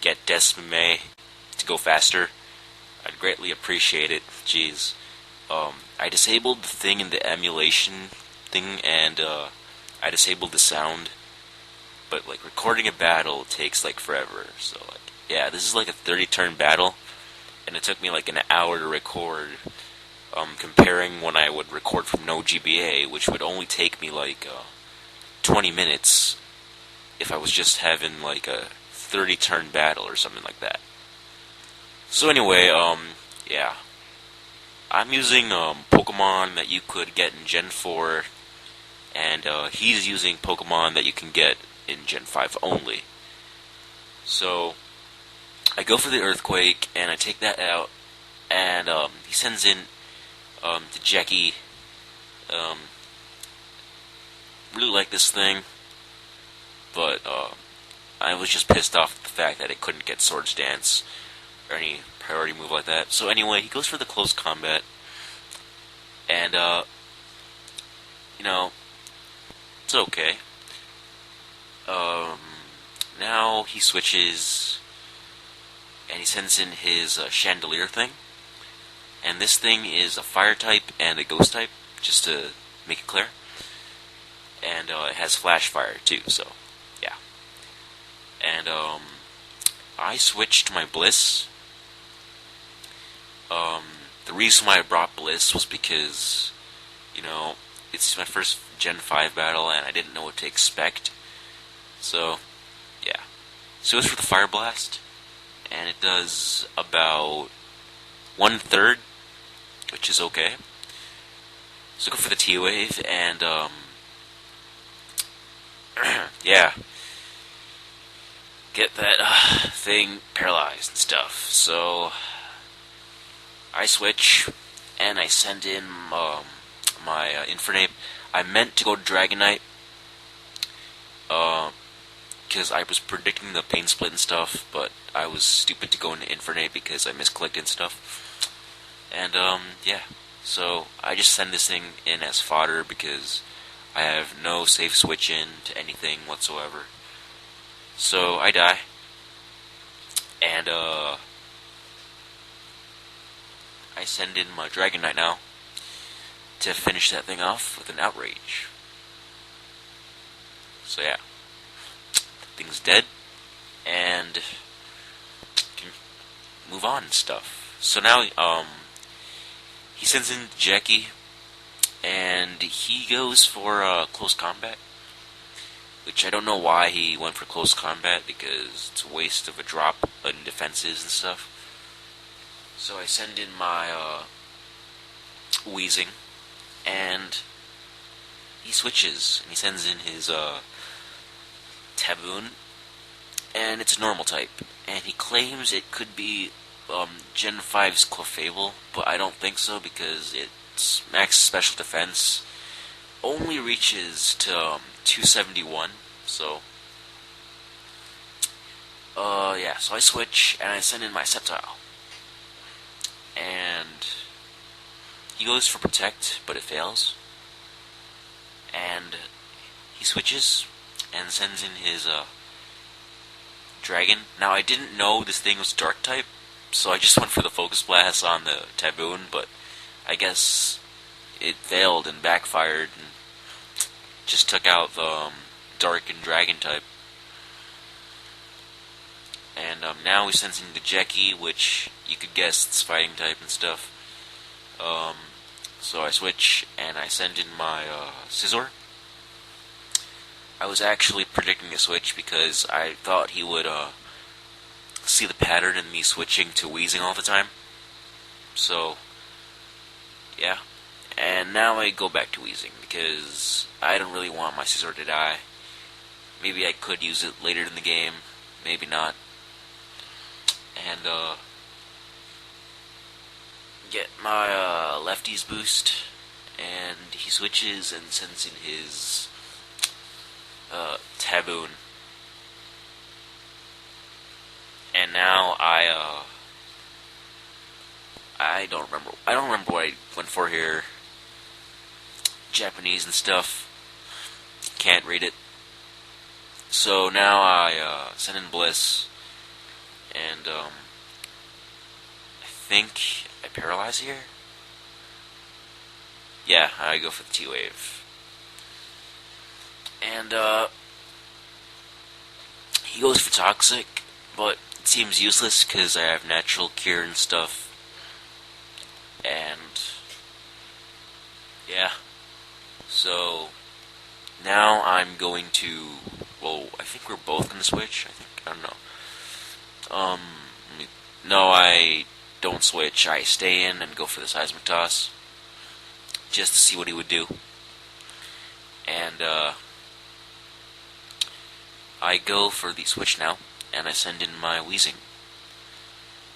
get DESMUME to go faster, I'd greatly appreciate it. Jeez. I disabled the thing in the emulation thing, and I disabled the sound. But like recording a battle takes like forever. So like, yeah, this is like a 30-turn battle, and it took me like an hour to record. Comparing when I would record from no GBA, which would only take me like 20 minutes if I was just having like a 30-turn battle or something like that. So anyway, yeah. I'm using Pokemon that you could get in Gen 4, and he's using Pokemon that you can get in Gen 5 only. So, I go for the Earthquake, and I take that out, and he sends in to Jackie. Really like this thing, but I was just pissed off at the fact that it couldn't get Swords Dance or any priority move like that. So anyway, he goes for the close combat, and you know, it's okay. Now he switches, and he sends in his Chandelier thing, and this thing is a Fire type and a Ghost type, just to make it clear. And it has Flash Fire too, so yeah. And I switched to my Bliss. The reason why I brought Bliss was because, you know, it's my first Gen 5 battle, and I didn't know what to expect. So, yeah. So it's for the Fire Blast, and it does about 1/3, which is okay. So go for the T-Wave, and yeah, get that thing paralyzed and stuff. So I switch, and I send in my Infernape. I meant to go Dragonite, because I was predicting the Pain Split and stuff, but I was stupid to go into Infernape because I misclicked and stuff. And yeah, so I just send this thing in as fodder because I have no safe switch in to anything whatsoever. So I die, and I send in my Dragonite now to finish that thing off with an Outrage. So yeah, thing's dead, and can move on and stuff. So now he sends in Jackie, and he goes for close combat, which I don't know why he went for close combat, because it's a waste of a drop in defenses and stuff. So I send in my Weezing, and he switches, and he sends in his Taboon, and it's a normal type, and he claims it could be Gen 5's Clefable, but I don't think so, because its max special defense only reaches to 271, so yeah, so I switch, and I send in my Sceptile, and he goes for Protect, but it fails, and he switches, and sends in his Dragon. Now, I didn't know this thing was Dark type, so I just went for the Focus Blast on the Taboon, but I guess it failed and backfired, and just took out the Dark and Dragon type. And now he sends in the Jackie, which you could guess it's Fighting type and stuff. So I switch, and I send in my Scizor. I was actually predicting a switch because I thought he would see the pattern in me switching to Weezing all the time. So, yeah. And now I go back to Weezing because I don't really want my Scizor to die. Maybe I could use it later in the game, maybe not. And get my lefties boost, and he switches and sends in his Taboon. And now I don't remember what I went for here. Japanese and stuff. Can't read it. So now I send in Bliss, And I think I paralyze here. Yeah, I go for the T-Wave. And he goes for Toxic, but it seems useless because I have Natural Cure and stuff. And yeah, so now I'm going to. Well, I think we're both gonna switch. I don't know. No, I don't switch. I stay in and go for the Seismic Toss, just to see what he would do. And I go for the switch now, and I send in my Wheezing.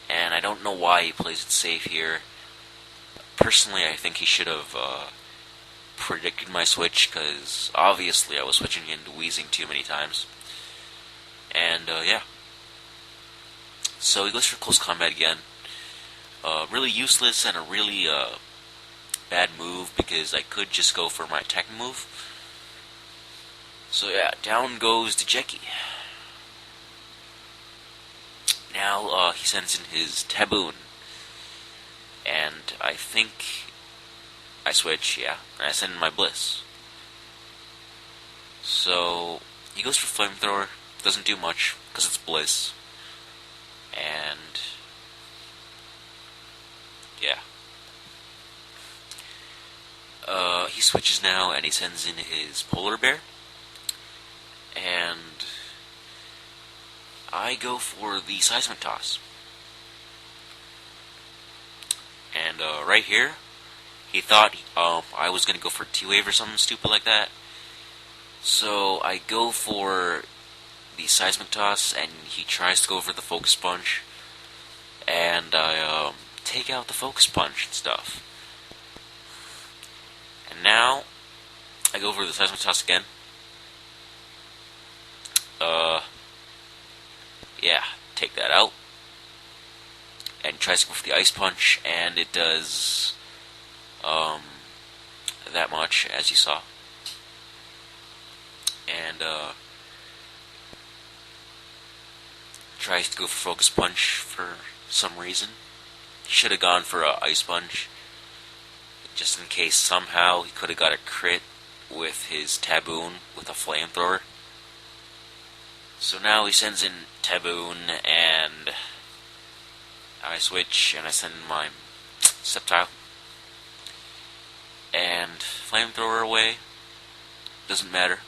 And I don't know why he plays it safe here. Personally, I think he should have predicted my switch, because obviously I was switching into Wheezing too many times. And yeah. So he goes for Close Combat again. Really useless and a really bad move, because I could just go for my attack move. So yeah, down goes the Jeki. Now he sends in his Taboon. And I think I switch, yeah, and I send in my Bliss. So he goes for Flamethrower, doesn't do much, because it's Bliss. And yeah. He switches now, and he sends in his Polar Bear. And I go for the Seismic Toss. And right here, he thought I was going to go for T-Wave or something stupid like that. So I go for the Seismic Toss, and he tries to go for the Focus Punch. And I take out the Focus Punch and stuff. And now, I go for the Seismic Toss again. Yeah, take that out. And tries to go for the Ice Punch, and it does that much, as you saw. And tries to go for Focus Punch for some reason. Should have gone for a Ice Punch, just in case somehow he could have got a crit with his Taboon with a Flamethrower. So now he sends in Taboon, and I switch, and I send in my Sceptile. And Flamethrower away. Doesn't matter.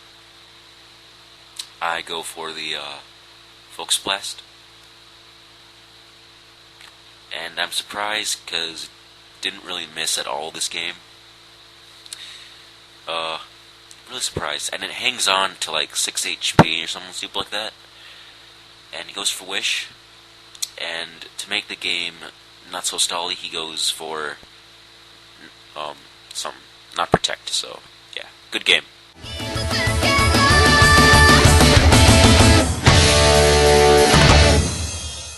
I go for the Focus Blast. And I'm surprised, because it didn't really miss at all this game. Really surprised. And it hangs on to like 6 HP or something stupid like that. And he goes for Wish. And to make the game not so stally, he goes for some not Protect. So yeah, good game.